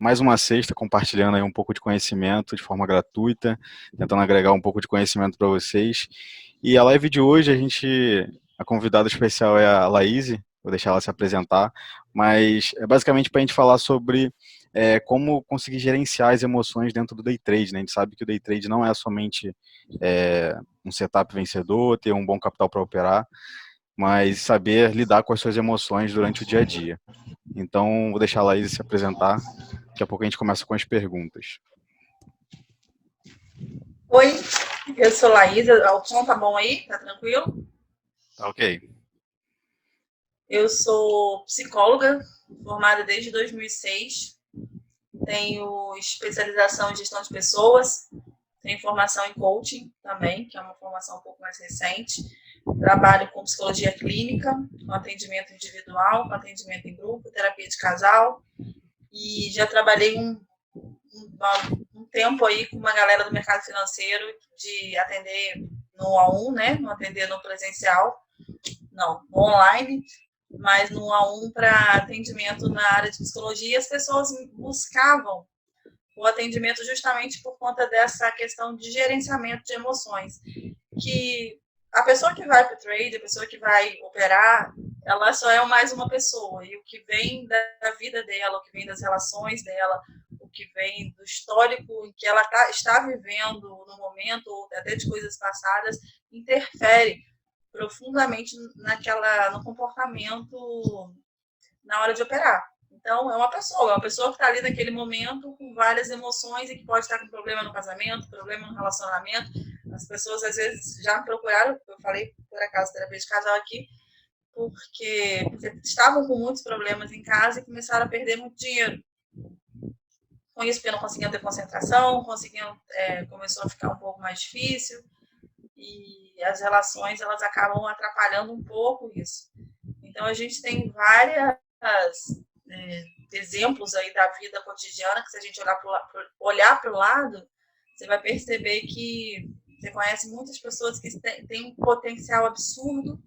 Mais uma sexta compartilhando aí um pouco de conhecimento de forma gratuita, tentando agregar um pouco de conhecimento para vocês. E a live de hoje a convidada especial é a Laíse, vou deixar ela se apresentar, mas é basicamente para a gente falar sobre como conseguir gerenciar as emoções dentro do day trade, né? A gente sabe que o day trade não é somente um setup vencedor, ter um bom capital para operar, mas saber lidar com as suas emoções durante o dia a dia. Então, vou deixar a Laís se apresentar. Daqui a pouco a gente começa com as perguntas. Oi, eu sou Laísa. O som tá bom aí? Tá tranquilo? Tá ok. Eu sou psicóloga, formada desde 2006. Tenho especialização em gestão de pessoas. Tenho formação em coaching também, que é uma formação um pouco mais recente. Trabalho com psicologia clínica, com atendimento individual, com atendimento em grupo, terapia de casal. E já trabalhei um tempo aí com uma galera do mercado financeiro de atender no 1 a 1, né? Não atender no presencial, não, no online, mas no 1 a 1 para atendimento na área de psicologia. E as pessoas buscavam o atendimento justamente por conta dessa questão de gerenciamento de emoções, que a pessoa que vai para o trade, a pessoa que vai operar, ela só é mais uma pessoa, e o que vem da vida dela, o que vem das relações dela, o que vem do histórico em que ela está vivendo no momento, ou até de coisas passadas, interfere profundamente no comportamento na hora de operar. Então, é uma pessoa que está ali naquele momento com várias emoções e que pode estar com problema no casamento, problema no relacionamento. As pessoas, às vezes, já me procuraram, eu falei, por acaso, terapia de casal aqui, porque estavam com muitos problemas em casa e começaram a perder muito dinheiro. Com isso, porque não conseguiam ter concentração, começou a ficar um pouco mais difícil e as relações, elas acabam atrapalhando um pouco isso. Então, a gente tem várias exemplos aí da vida cotidiana, que se a gente olhar para o lado, você vai perceber que você conhece muitas pessoas que têm um potencial absurdo,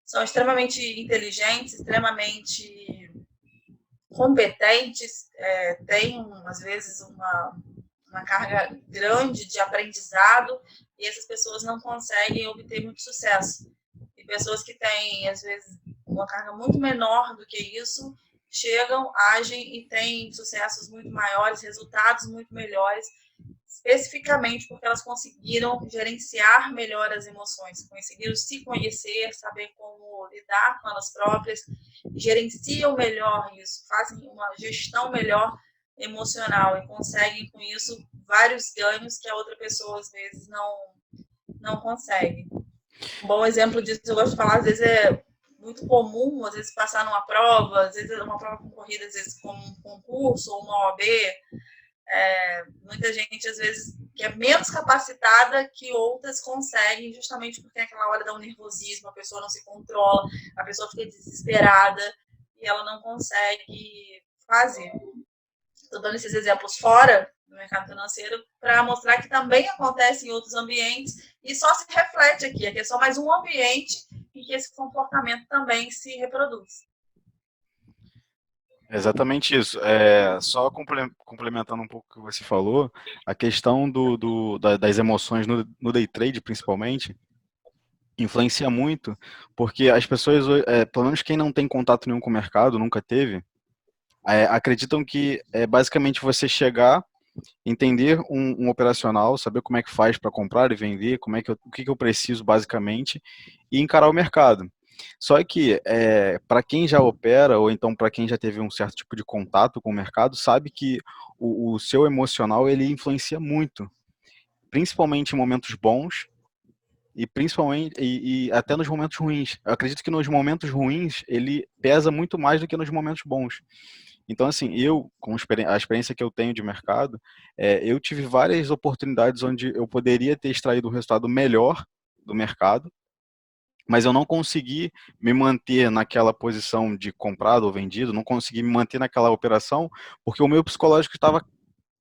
são extremamente inteligentes, extremamente competentes, têm, às vezes, uma carga grande de aprendizado, e essas pessoas não conseguem obter muito sucesso. E pessoas que têm, às vezes, uma carga muito menor do que isso, chegam, agem e têm sucessos muito maiores, resultados muito melhores, especificamente porque elas conseguiram gerenciar melhor as emoções, conseguiram se conhecer, saber como lidar com elas próprias, gerenciam melhor isso, fazem uma gestão melhor emocional e conseguem com isso vários ganhos que a outra pessoa às vezes não consegue. Um bom exemplo disso, eu gosto de falar, às vezes é muito comum, às vezes passar numa prova, às vezes é uma prova concorrida, às vezes como um concurso ou uma OAB, muita gente às vezes que é menos capacitada que outras conseguem, justamente porque naquela hora dá um nervosismo, a pessoa não se controla, a pessoa fica desesperada e ela não consegue fazer. Estou dando esses exemplos fora do mercado financeiro para mostrar que também acontece em outros ambientes e só se reflete aqui. Aqui é só mais um ambiente em que esse comportamento também se reproduz. Exatamente isso. Só complementando um pouco o que você falou, a questão das emoções no day trade, principalmente, influencia muito, porque as pessoas, pelo menos quem não tem contato nenhum com o mercado, nunca teve, acreditam que é basicamente você chegar, entender um operacional, saber como é que faz para comprar e vender, o que eu preciso basicamente, e encarar o mercado. Só que, para quem já opera, ou então para quem já teve um certo tipo de contato com o mercado, sabe que o seu emocional ele influencia muito, principalmente em momentos bons e principalmente e até nos momentos ruins. Eu acredito que nos momentos ruins ele pesa muito mais do que nos momentos bons. Então, assim, com a experiência que eu tenho de mercado, eu tive várias oportunidades onde eu poderia ter extraído um resultado melhor do mercado, mas eu não consegui me manter naquela posição de comprado ou vendido, não consegui me manter naquela operação, porque o meu psicológico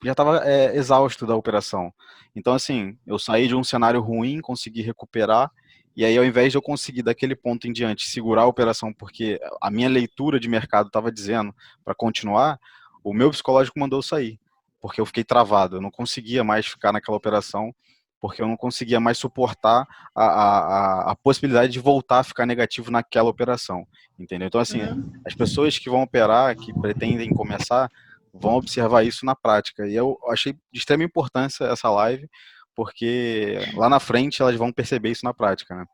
já estava exausto da operação. Então, assim, eu saí de um cenário ruim, consegui recuperar E aí, ao invés de eu conseguir, daquele ponto em diante, segurar a operação, porque a minha leitura de mercado estava dizendo para continuar, o meu psicológico mandou eu sair, porque eu fiquei travado, eu não conseguia mais ficar naquela operação, porque eu não conseguia mais suportar a possibilidade de voltar a ficar negativo naquela operação, entendeu? Então, assim, Uhum. as pessoas que vão operar, que pretendem começar, vão observar isso na prática. E eu achei de extrema importância essa live, porque lá na frente elas vão perceber isso na prática, né?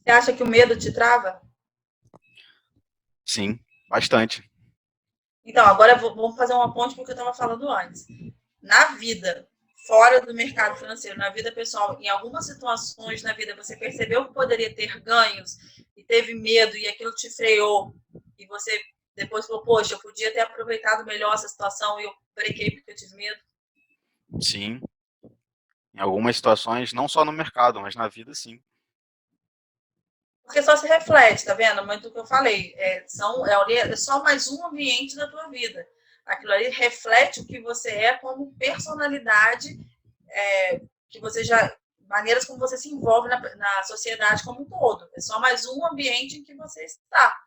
Você acha que o medo te trava? Sim, bastante. Então, agora vamos fazer uma ponte com o que eu estava falando antes. Na vida, fora do mercado financeiro, na vida pessoal, em algumas situações na vida você percebeu que poderia ter ganhos e teve medo e aquilo te freou e você depois falou, poxa, eu podia ter aproveitado melhor essa situação e eu brequei porque eu tive medo? Sim, em algumas situações, não só no mercado, mas na vida, sim. Porque só se reflete, tá vendo? Muito do que eu falei. É só mais um ambiente da tua vida. Aquilo ali reflete o que você é como personalidade, que você já. Maneiras como você se envolve na sociedade como um todo. É só mais um ambiente em que você está.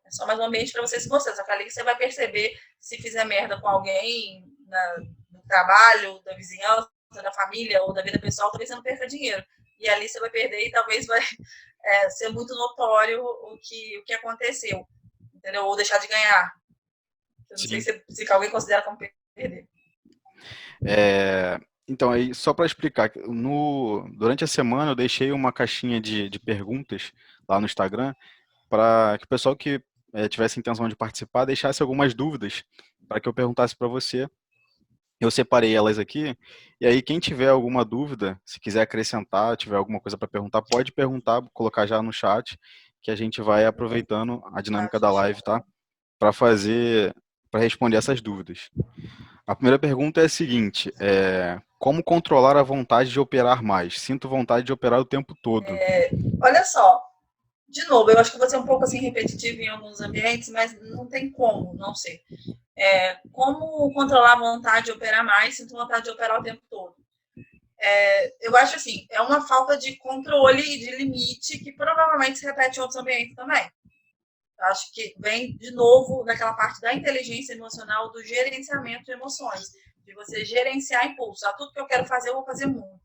É só mais um ambiente para você se mostrar. Só que ali você vai perceber se fizer merda com alguém no trabalho, da vizinhança, da família ou da vida pessoal, talvez você não perca dinheiro. E ali você vai perder e talvez vai ser muito notório o que aconteceu, entendeu? Ou deixar de ganhar. Eu não sei Sim. se alguém considera como perder. É, então, aí, só para explicar, durante a semana eu deixei uma caixinha de perguntas lá no Instagram para que o pessoal que tivesse intenção de participar deixasse algumas dúvidas para que eu perguntasse para você. Eu separei elas aqui, e aí quem tiver alguma dúvida, se quiser acrescentar, tiver alguma coisa para perguntar, pode perguntar, colocar já no chat, que a gente vai aproveitando a dinâmica da live, tá? Para para responder essas dúvidas. A primeira pergunta é a seguinte: como controlar a vontade de operar mais? Sinto vontade de operar o tempo todo. Olha só, de novo, eu acho que vou ser um pouco assim repetitivo em alguns ambientes, mas não tem como não ser. Como controlar a vontade de operar mais, sinto vontade de operar o tempo todo. Eu acho assim, é uma falta de controle e de limite que provavelmente se repete em outros ambientes também. Eu acho que vem de novo daquela parte da inteligência emocional, do gerenciamento de emoções, de você gerenciar impulso. Tudo que eu quero fazer, eu vou fazer muito.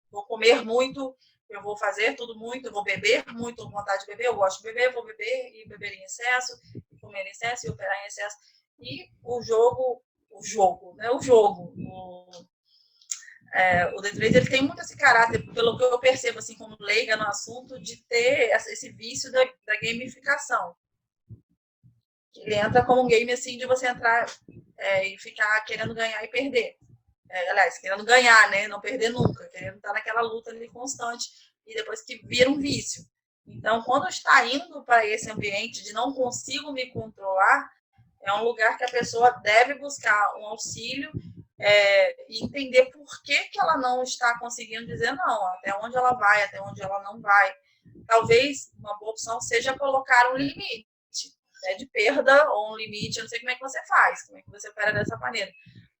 Vou comer muito, eu vou fazer tudo muito, eu vou beber muito, com vontade de beber, eu gosto de beber, vou beber e beber em excesso, e comer em excesso e operar em excesso. E o day trade ele tem muito esse caráter, pelo que eu percebo assim como leiga no assunto, de ter esse vício da gamificação. Ele entra como um game assim de você entrar e ficar querendo ganhar e perder. Aliás, querendo ganhar, né? Não perder nunca, querendo estar naquela luta ali constante e depois que vira um vício. Então, quando está indo para esse ambiente de não consigo me controlar, é um lugar que a pessoa deve buscar um auxílio e entender por que ela não está conseguindo dizer não, até onde ela vai, até onde ela não vai. Talvez uma boa opção seja colocar um limite de perda ou um limite, eu não sei como é que você faz, como é que você opera dessa maneira.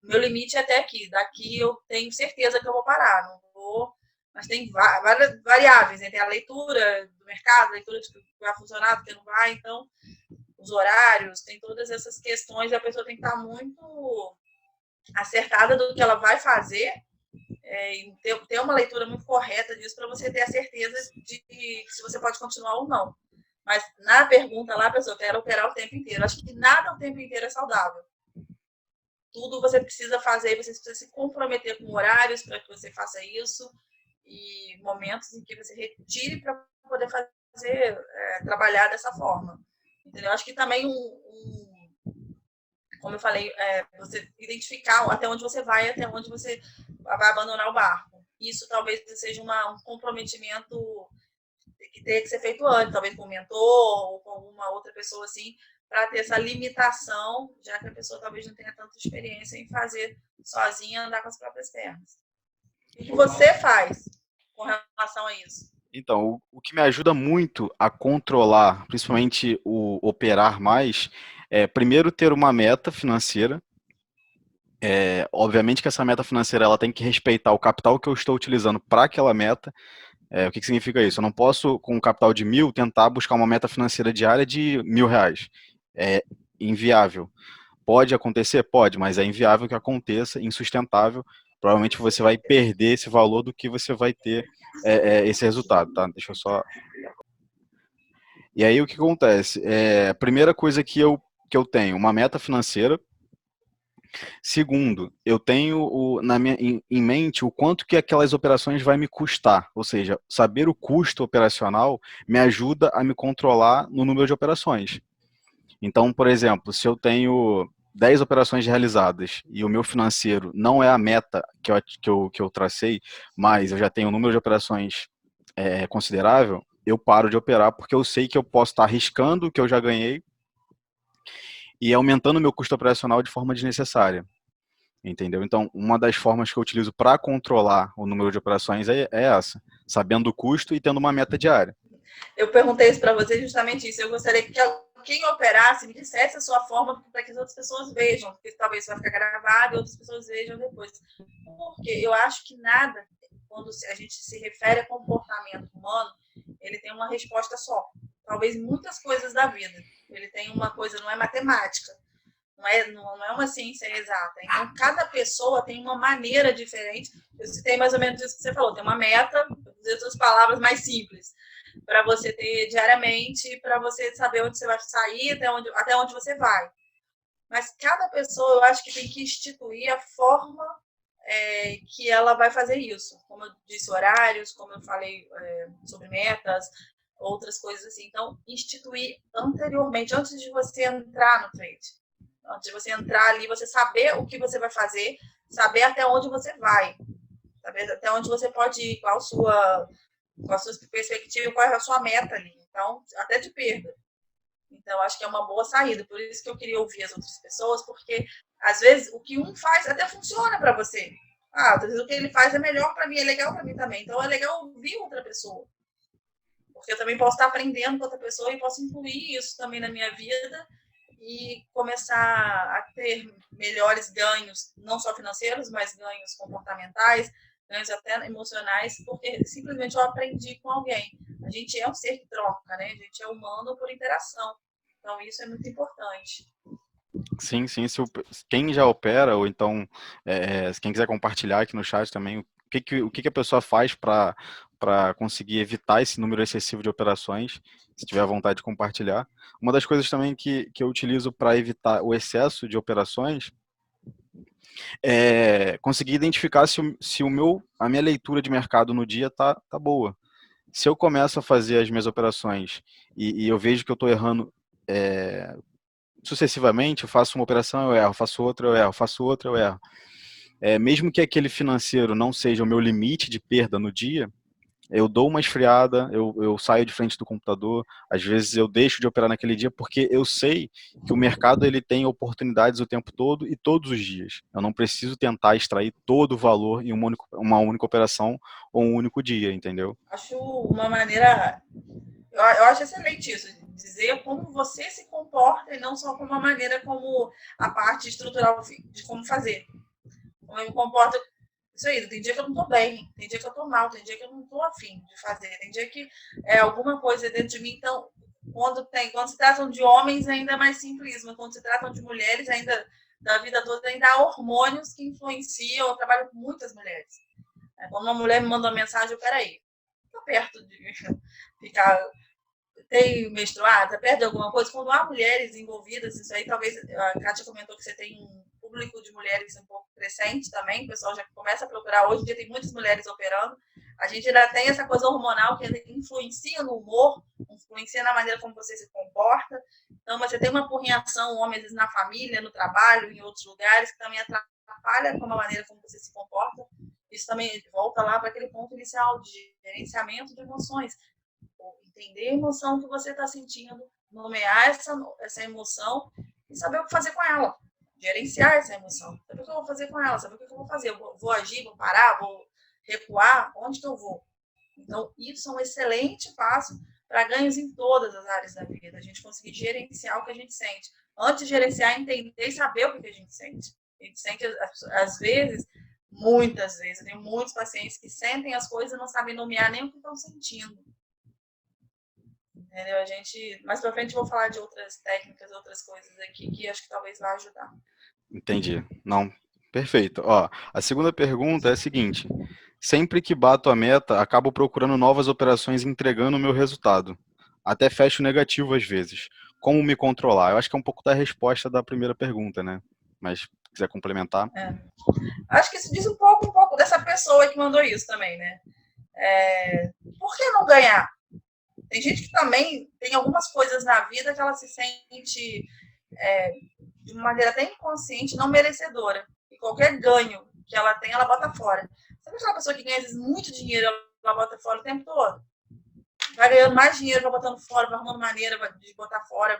O meu limite é até aqui, daqui eu tenho certeza que eu vou parar, não vou, mas tem várias variáveis, né? Tem a leitura do mercado, a leitura de que vai funcionar, do que não vai, então os horários, tem todas essas questões, e a pessoa tem que estar muito acertada do que ela vai fazer e ter uma leitura muito correta disso para você ter a certeza de se você pode continuar ou não. Mas na pergunta lá, a pessoa quer operar o tempo inteiro. Acho que nada o tempo inteiro é saudável. Tudo você precisa fazer, você precisa se comprometer com horários para que você faça isso e momentos em que você retire para poder fazer, trabalhar dessa forma. Entendeu? Acho que também como eu falei, você identificar até onde você vai, até onde você vai abandonar o barco. Isso talvez seja um comprometimento que tenha que ser feito antes, talvez com um mentor ou com alguma outra pessoa assim, para ter essa limitação, já que a pessoa talvez não tenha tanta experiência em fazer sozinha, andar com as próprias pernas. O que você faz com relação a isso? Então, o que me ajuda muito a controlar, principalmente o operar mais, é primeiro ter uma meta financeira. Obviamente que essa meta financeira ela tem que respeitar o capital que eu estou utilizando para aquela meta. O que significa isso? Eu não posso, com um capital de 1.000, tentar buscar uma meta financeira diária de R$ 1.000. É inviável. Pode acontecer? Pode, mas é inviável que aconteça, insustentável. Provavelmente você vai perder esse valor do que você vai ter esse resultado, tá? Deixa eu só. E aí o que acontece? A primeira coisa que eu tenho, uma meta financeira. Segundo, eu tenho em mente o quanto que aquelas operações vai me custar. Ou seja, saber o custo operacional me ajuda a me controlar no número de operações. Então, por exemplo, se eu tenho 10 operações realizadas e o meu financeiro não é a meta que eu tracei, mas eu já tenho um número de operações considerável, eu paro de operar porque eu sei que eu posso estar arriscando o que eu já ganhei e aumentando o meu custo operacional de forma desnecessária. Entendeu? Então, uma das formas que eu utilizo para controlar o número de operações é essa, sabendo o custo e tendo uma meta diária. Eu perguntei isso para você justamente isso. Eu gostaria que quem operasse me dissesse a sua forma para que as outras pessoas vejam, porque talvez vai ficar gravado e outras pessoas vejam depois. Porque eu acho que nada, quando a gente se refere a comportamento humano, ele tem uma resposta só. Talvez muitas coisas da vida. Ele tem uma coisa, não é matemática, não é uma ciência exata. Então, cada pessoa tem uma maneira diferente. Eu citei mais ou menos isso que você falou. Tem uma meta, vou dizer outras palavras mais simples, para você ter diariamente, para você saber onde você vai sair, até onde você vai. Mas cada pessoa, eu acho que tem que instituir a forma que ela vai fazer isso. Como eu disse, horários, como eu falei sobre metas, outras coisas assim. Então, instituir anteriormente, antes de você entrar no trade. Antes de você entrar ali, você saber o que você vai fazer, saber até onde você vai, saber até onde você pode ir, qual a sua perspectiva, qual é a sua meta ali. Então, até de perda. Então, acho que é uma boa saída. Por isso que eu queria ouvir as outras pessoas, porque às vezes o que um faz até funciona para você. Às vezes o que ele faz é melhor para mim, é legal para mim também. Então, é legal ouvir outra pessoa. Porque eu também posso estar aprendendo com outra pessoa e posso incluir isso também na minha vida e começar a ter melhores ganhos, não só financeiros, mas ganhos comportamentais, ganhos até emocionais, porque simplesmente eu aprendi com alguém. A gente é um ser que troca, né? A gente é humano por interação. Então, isso é muito importante. Sim, sim. Quem já opera, ou então, quem quiser compartilhar aqui no chat também, o que a pessoa faz para conseguir evitar esse número excessivo de operações, se tiver vontade de compartilhar. Uma das coisas também que eu utilizo para evitar o excesso de operações é conseguir identificar se a minha leitura de mercado no dia tá boa. Se eu começo a fazer as minhas operações e eu vejo que eu estou errando sucessivamente, eu faço uma operação, eu erro, faço outra, eu erro, faço outra, eu erro. Mesmo que aquele financeiro não seja o meu limite de perda no dia, eu dou uma esfriada, eu saio de frente do computador, às vezes eu deixo de operar naquele dia, porque eu sei que o mercado ele tem oportunidades o tempo todo e todos os dias. Eu não preciso tentar extrair todo o valor em uma única operação ou um único dia, entendeu? Acho uma maneira. Eu acho excelente isso, dizer como você se comporta e não só como a maneira como a parte estrutural de como fazer. Como eu me comporto. Isso aí, tem dia que eu não tô bem, tem dia que eu tô mal, tem dia que eu não tô afim de fazer, tem dia que é alguma coisa dentro de mim. Então, quando se tratam de homens, ainda é mais simples, mas quando se tratam de mulheres, ainda da vida toda, ainda há hormônios que influenciam. Eu trabalho com muitas mulheres. Quando uma mulher me manda uma mensagem, eu, peraí, tô perto de ficar tem menstruada, tá perde alguma coisa. Quando há mulheres envolvidas, isso aí talvez a Kátia comentou que você tem um público de mulheres um pouco crescente também, o pessoal já começa a procurar. Hoje em dia tem muitas mulheres operando. A gente ainda tem essa coisa hormonal que influencia no humor, influencia na maneira como você se comporta. Então, você tem uma apurrinhação, homem, às vezes, na família, no trabalho, em outros lugares, que também atrapalha com a maneira como você se comporta. Isso também volta lá para aquele ponto inicial de gerenciamento de emoções. Entender a emoção que você está sentindo, nomear essa emoção e saber o que fazer com ela. Gerenciar essa emoção. Saber o que eu vou fazer com ela, saber o que eu vou fazer. Eu vou agir, vou parar, vou recuar, onde que eu vou? Então, isso é um excelente passo para ganhos em todas as áreas da vida. A gente conseguir gerenciar o que a gente sente. Antes de gerenciar, entender e saber o que a gente sente. A gente sente, às vezes, Muitas vezes. Eu tenho muitos pacientes que sentem as coisas e não sabem nomear nem o que estão sentindo. Entendeu? Mais pra frente eu vou falar de outras técnicas, outras coisas aqui que acho que talvez vá ajudar. Entendi. Não, perfeito. Ó, a segunda pergunta é a seguinte: sempre que bato a meta, acabo procurando novas operações e entregando o meu resultado. Até fecho negativo às vezes. Como me controlar? Eu acho que é um pouco da resposta da primeira pergunta, né? Mas se quiser complementar. Acho que isso diz um pouco dessa pessoa que mandou isso também, né? Por que não ganhar? Tem gente que também tem algumas coisas na vida que ela se sente de uma maneira até inconsciente, não merecedora. E qualquer ganho que ela tem, ela bota fora. Sabe aquela pessoa que ganha às vezes, muito dinheiro, ela bota fora o tempo todo? Vai ganhando mais dinheiro, vai botando fora, vai arrumando maneira de botar fora,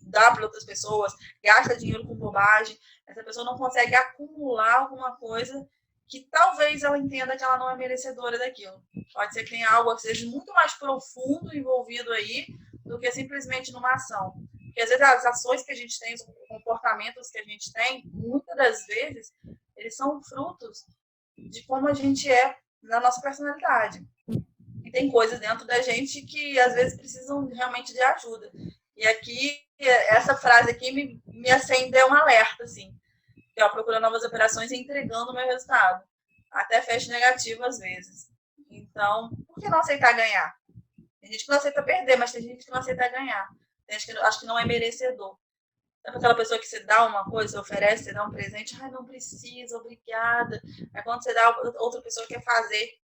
dá para outras pessoas, gasta dinheiro com bobagem. Essa pessoa não consegue acumular alguma coisa que talvez ela entenda que ela não é merecedora daquilo. Pode ser que tenha algo que seja muito mais profundo envolvido aí do que simplesmente numa ação. Porque às vezes as ações que a gente tem, os comportamentos que a gente tem, muitas das vezes, eles são frutos de como a gente é na nossa personalidade. E tem coisas dentro da gente que às vezes precisam realmente de ajuda. E aqui, essa frase aqui me acendeu um alerta, assim. Que eu procurando novas operações e entregando o meu resultado. Até fecho negativo às vezes. Então, por que não aceitar ganhar? Tem gente que não aceita perder, mas tem gente que não aceita ganhar. Tem gente que acho que não é merecedor. Sabe aquela pessoa que você dá uma coisa, você oferece, você dá um presente, ai, não precisa, obrigada. Aí quando você dá, outra pessoa quer fazer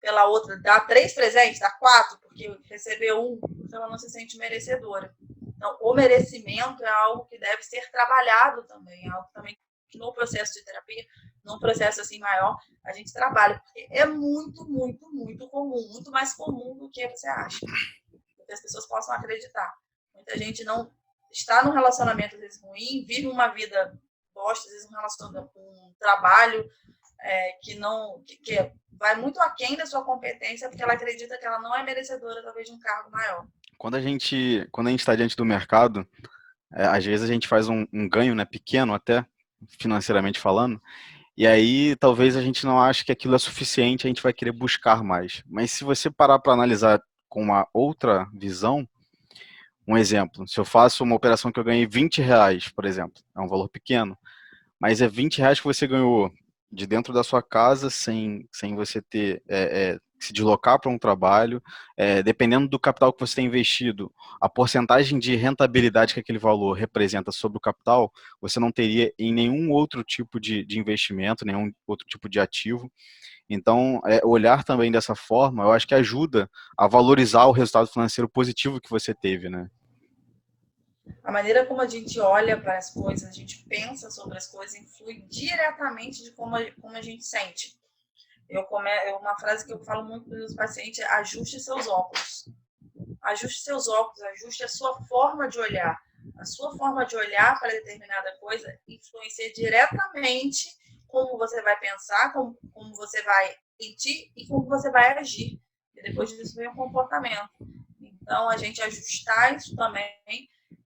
pela outra, dá 3 presentes, dá 4, porque recebeu um, porque ela não se sente merecedora. Então, o merecimento é algo que deve ser trabalhado também, é algo também que no processo de terapia, num processo assim maior, a gente trabalha, porque é muito, muito, muito comum, muito mais comum do que você acha, que as pessoas possam acreditar. Muita gente não está num relacionamento às vezes ruim, vive uma vida bosta, às vezes um trabalho que não que vai muito aquém da sua competência, porque ela acredita que ela não é merecedora talvez de um cargo maior. Quando a gente está diante do mercado, às vezes a gente faz um ganho, né, pequeno até, financeiramente falando, e aí talvez a gente não ache que aquilo é suficiente, a gente vai querer buscar mais. Mas se você parar para analisar com uma outra visão, um exemplo, se eu faço uma operação que eu ganhei R$ 20, por exemplo, é um valor pequeno, mas é R$ 20 que você ganhou de dentro da sua casa, sem você ter se deslocar para um trabalho, dependendo do capital que você tem investido, a porcentagem de rentabilidade que aquele valor representa sobre o capital, você não teria em nenhum outro tipo de investimento, nenhum outro tipo de ativo. Então, olhar também dessa forma, eu acho que ajuda a valorizar o resultado financeiro positivo que você teve, né? A maneira como a gente olha para as coisas, a gente pensa sobre as coisas, influi diretamente de como a gente sente. Uma frase que eu falo muito para os pacientes é: ajuste seus óculos. Ajuste seus óculos, ajuste a sua forma de olhar. A sua forma de olhar para determinada coisa influencia diretamente como você vai pensar, como você vai sentir e como você vai agir. E depois disso vem o comportamento. Então, a gente ajustar isso também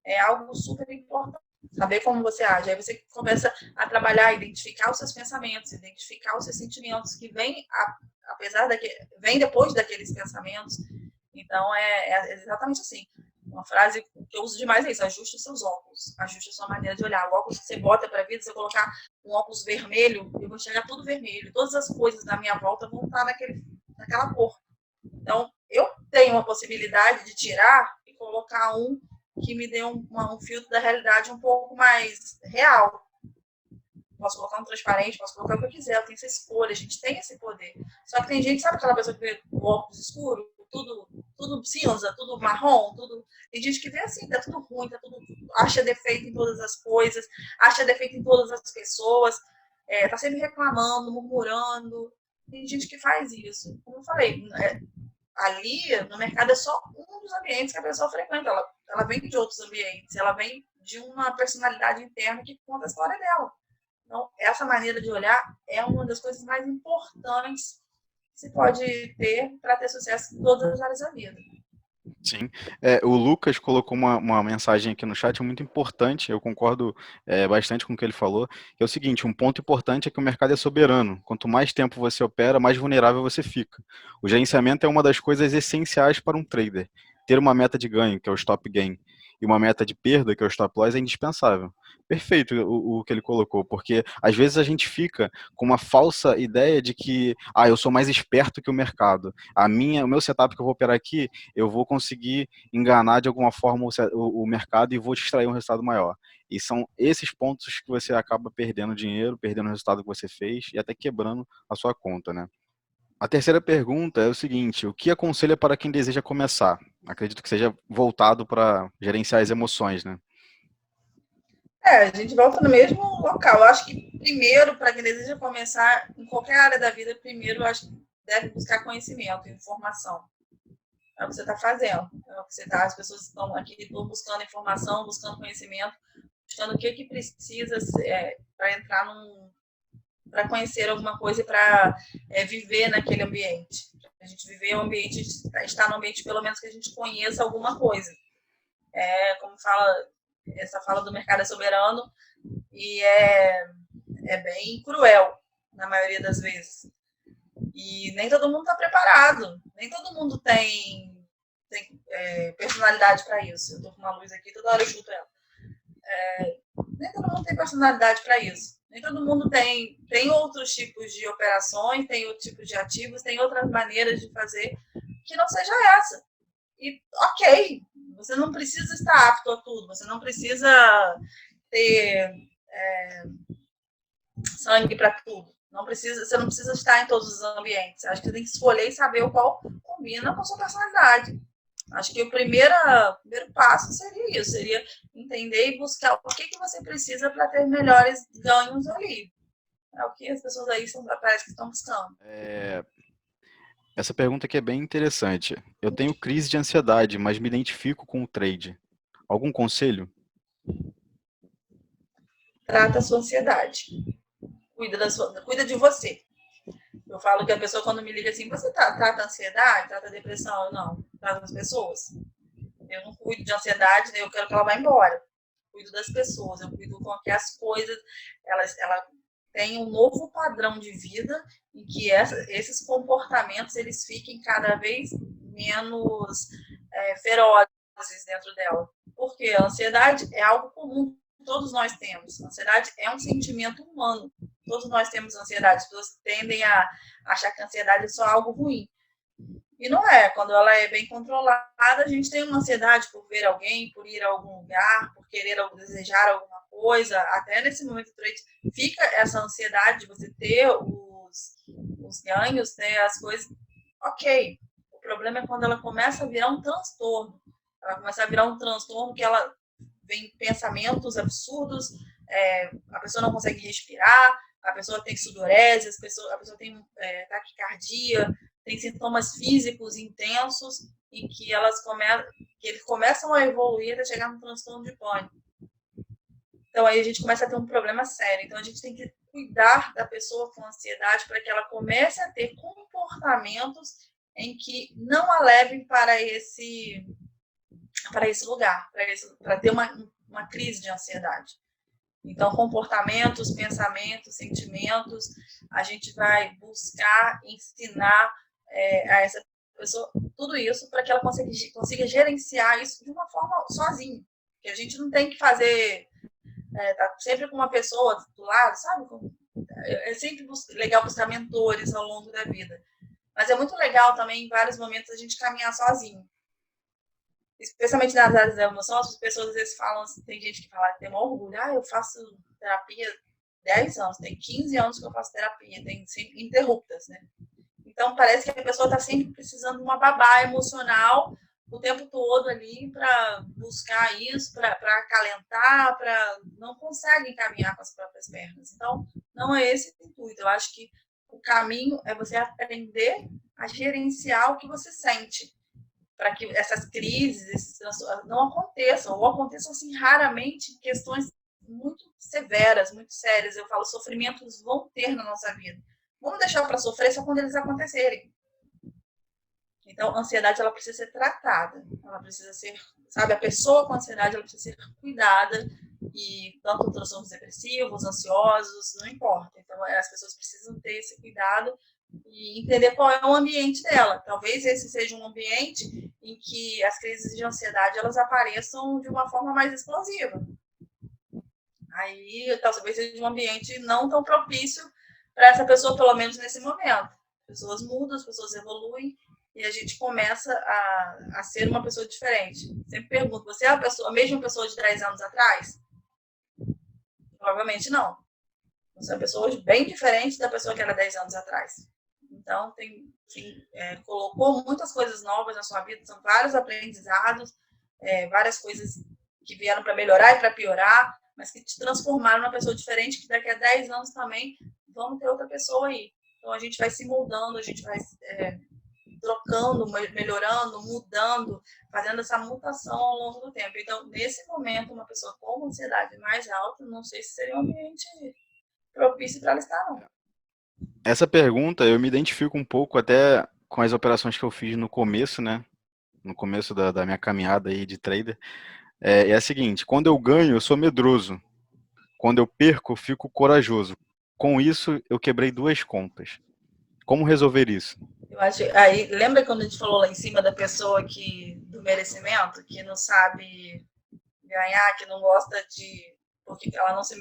é algo super importante. Saber como você age. Aí você começa a trabalhar, identificar os seus pensamentos, identificar os seus sentimentos que vêm, vem depois daqueles pensamentos. Então, é exatamente assim. Uma frase que eu uso demais é isso: ajuste os seus óculos, ajuste a sua maneira de olhar. O óculos que você bota para a vida, se eu colocar um óculos vermelho, eu vou enxergar tudo vermelho. Todas as coisas da minha volta vão estar naquela cor. Então, eu tenho uma possibilidade de tirar e colocar um que me dê um filtro da realidade um pouco mais real. Posso colocar um transparente, posso colocar o que eu quiser, eu tenho essa escolha, a gente tem esse poder. Só que tem gente, sabe aquela pessoa que vê o óculos escuro, tudo cinza, tudo marrom, tem gente que vê assim, tá tudo ruim, acha defeito em todas as coisas, acha defeito em todas as pessoas, tá sempre reclamando, murmurando. Tem gente que faz isso. Como eu falei, ali no mercado é só um dos ambientes que a pessoa frequenta. Ela vem de outros ambientes, ela vem de uma personalidade interna que conta a história dela. Então, essa maneira de olhar é uma das coisas mais importantes que se pode ter para ter sucesso em todas as áreas da vida. Sim. O Lucas colocou uma mensagem aqui no chat muito importante, eu concordo bastante com o que ele falou, que é o seguinte, um ponto importante é que o mercado é soberano. Quanto mais tempo você opera, mais vulnerável você fica. O gerenciamento é uma das coisas essenciais para um trader. Ter uma meta de ganho, que é o stop gain, e uma meta de perda, que é o stop loss, é indispensável. Perfeito o que ele colocou, porque às vezes a gente fica com uma falsa ideia de que, eu sou mais esperto que o mercado. O meu setup que eu vou operar aqui eu vou conseguir enganar de alguma forma o mercado e vou te extrair um resultado maior. E são esses pontos que você acaba perdendo dinheiro, perdendo o resultado que você fez e até quebrando a sua conta, né? A terceira pergunta é o seguinte: o que aconselha para quem deseja começar? Acredito que seja voltado para gerenciar as emoções, né? A gente volta no mesmo local. Eu acho que primeiro, para quem deseja começar em qualquer área da vida, primeiro eu acho que deve buscar conhecimento, informação. É o que você está fazendo. É o que você tá, as pessoas estão aqui buscando informação, buscando conhecimento, buscando o que, que precisa para entrar para conhecer alguma coisa e para viver naquele ambiente. A gente viver o ambiente, estar no ambiente, pelo menos que a gente conheça alguma coisa. Como fala, essa fala do mercado é soberano e é bem cruel, na maioria das vezes. E nem todo mundo está preparado, nem todo mundo tem personalidade para isso. Eu estou com uma luz aqui, toda hora eu chuto ela. Nem todo mundo tem personalidade para isso. Nem todo mundo tem outros tipos de operações, tem outros tipos de ativos, tem outras maneiras de fazer que não seja essa. E ok, você não precisa estar apto a tudo, você não precisa ter sangue para tudo. Você não precisa estar em todos os ambientes. Acho que você tem que escolher e saber o qual combina com a sua personalidade. Acho que o primeiro passo seria isso, seria entender e buscar o que você precisa para ter melhores ganhos ali. É o que as pessoas aí parece que estão buscando. Essa pergunta aqui é bem interessante. Eu tenho crise de ansiedade, mas me identifico com o trade. Algum conselho? Trata a sua ansiedade. Cuida de você. Eu falo que a pessoa, quando me liga assim, você trata a ansiedade, trata a depressão? Eu não, trata as pessoas. Eu não cuido de ansiedade, eu quero que ela vá embora. Eu cuido das pessoas, eu cuido com que as coisas, ela tem um novo padrão de vida em que esses comportamentos eles fiquem cada vez menos ferozes dentro dela. Porque a ansiedade é algo comum, todos nós temos. A ansiedade é um sentimento humano. Todos nós temos ansiedade. As pessoas tendem a achar que a ansiedade é só algo ruim. E não é. Quando ela é bem controlada, a gente tem uma ansiedade por ver alguém, por ir a algum lugar, por querer ou desejar alguma coisa. Até nesse momento do trade, fica essa ansiedade de você ter os ganhos, ter as coisas. Ok. O problema é quando ela começa a virar um transtorno. Ela começa a virar um transtorno que ela vem pensamentos absurdos, a pessoa não consegue respirar, a pessoa tem sudorese, a pessoa tem taquicardia, tem sintomas físicos intensos e que eles começam a evoluir até chegar no transtorno de pânico. Então aí a gente começa a ter um problema sério. Então a gente tem que cuidar da pessoa com ansiedade para que ela comece a ter comportamentos em que não a levem para esse lugar, para ter uma crise de ansiedade. Então, comportamentos, pensamentos, sentimentos, a gente vai buscar ensinar a essa pessoa tudo isso para que ela consiga gerenciar isso de uma forma sozinha. Que a gente não tem que fazer, tá sempre com uma pessoa do lado, sabe? É sempre legal buscar mentores ao longo da vida. Mas é muito legal também, em vários momentos, a gente caminhar sozinho. Especialmente nas áreas da emoção, as pessoas às vezes falam, tem gente que fala que tem um orgulho, eu faço terapia 10 anos, tem 15 anos que eu faço terapia, tem sempre interruptas, né? Então parece que a pessoa está sempre precisando de uma babá emocional o tempo todo ali para buscar isso, para acalentar, não consegue encaminhar com as próprias pernas. Então, não é esse o intuito. Eu acho que o caminho é você aprender a gerenciar o que você sente para que essas crises não aconteçam, ou aconteçam assim raramente questões muito severas, muito sérias. Eu falo, sofrimentos vão ter na nossa vida. Vamos deixar para sofrer só quando eles acontecerem. Então, a ansiedade, ela precisa ser tratada, ela precisa ser, sabe, a pessoa com ansiedade, ela precisa ser cuidada, e tanto transtornos depressivos, ansiosos, não importa. Então, as pessoas precisam ter esse cuidado e entender qual é o ambiente dela. Talvez esse seja um ambiente em que as crises de ansiedade, elas apareçam de uma forma mais explosiva. Aí, talvez seja um ambiente não tão propício para essa pessoa, pelo menos nesse momento. As pessoas mudam, as pessoas evoluem, e a gente começa a ser uma pessoa diferente. Sempre pergunto, você é a mesma pessoa de 10 anos atrás? Provavelmente não. Você é uma pessoa bem diferente da pessoa que era 10 anos atrás. Então, colocou muitas coisas novas na sua vida, são vários aprendizados, várias coisas que vieram para melhorar e para piorar, mas que te transformaram numa pessoa diferente, que daqui a 10 anos também vamos ter outra pessoa aí. Então, a gente vai se moldando, a gente vai trocando, melhorando, mudando, fazendo essa mutação ao longo do tempo. Então, nesse momento, uma pessoa com ansiedade mais alta, não sei se seria um ambiente propício para ela estar, não. Essa pergunta eu me identifico um pouco até com as operações que eu fiz no começo, né? No começo da minha caminhada aí de trader. É a seguinte, quando eu ganho, eu sou medroso. Quando eu perco, eu fico corajoso. Com isso, eu quebrei 2 contas. Como resolver isso? Eu acho, aí, lembra quando a gente falou lá em cima da pessoa do merecimento, que não sabe ganhar, que não gosta de, porque ela não se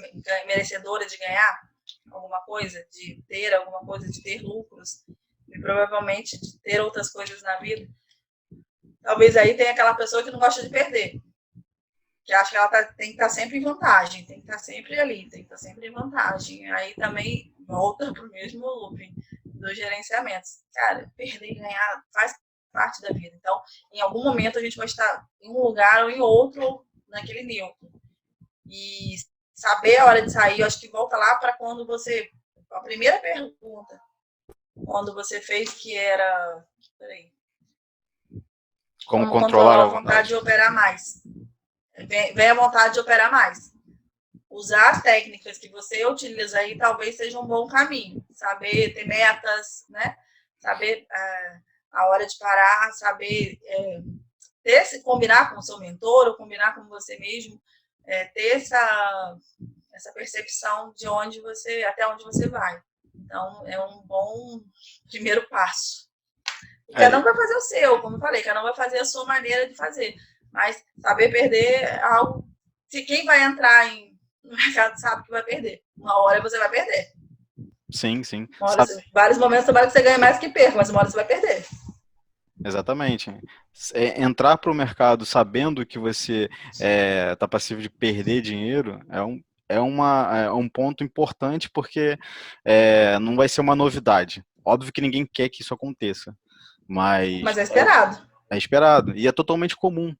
merecedora de ganhar alguma coisa, de ter alguma coisa, de ter lucros, e provavelmente de ter outras coisas na vida. Talvez aí tenha aquela pessoa que não gosta de perder, que acha que ela tem que estar sempre em vantagem, tem que estar sempre ali, tem que estar sempre em vantagem. Aí também volta para o mesmo looping dos gerenciamentos. Cara, perder e ganhar faz parte da vida. Então, em algum momento a gente vai estar em um lugar ou em outro naquele neutro. E saber a hora de sair, eu acho que volta lá para quando você... A primeira pergunta, quando você fez, que era... Peraí. Como Como controlar controlar a a vontade de vontade? operar mais. Vem a vontade de operar mais. Usar as técnicas que você utiliza aí talvez seja um bom caminho. Saber ter metas, né? Saber a hora de parar, saber combinar com o seu mentor ou combinar com você mesmo, ter essa percepção de até onde você vai. Então, é um bom primeiro passo. E cada um vai fazer o seu, como eu falei, cada um vai fazer a sua maneira de fazer. Mas saber perder é algo. Se quem vai entrar no mercado sabe que vai perder. Uma hora você vai perder. Sim, sim. Vários momentos tomara que você ganhe mais que perca, mas uma hora você vai perder. Exatamente. Entrar para o mercado sabendo que você está passivo de perder dinheiro é um ponto importante porque não vai ser uma novidade. Óbvio que ninguém quer que isso aconteça, mas é esperado. É esperado e é totalmente comum.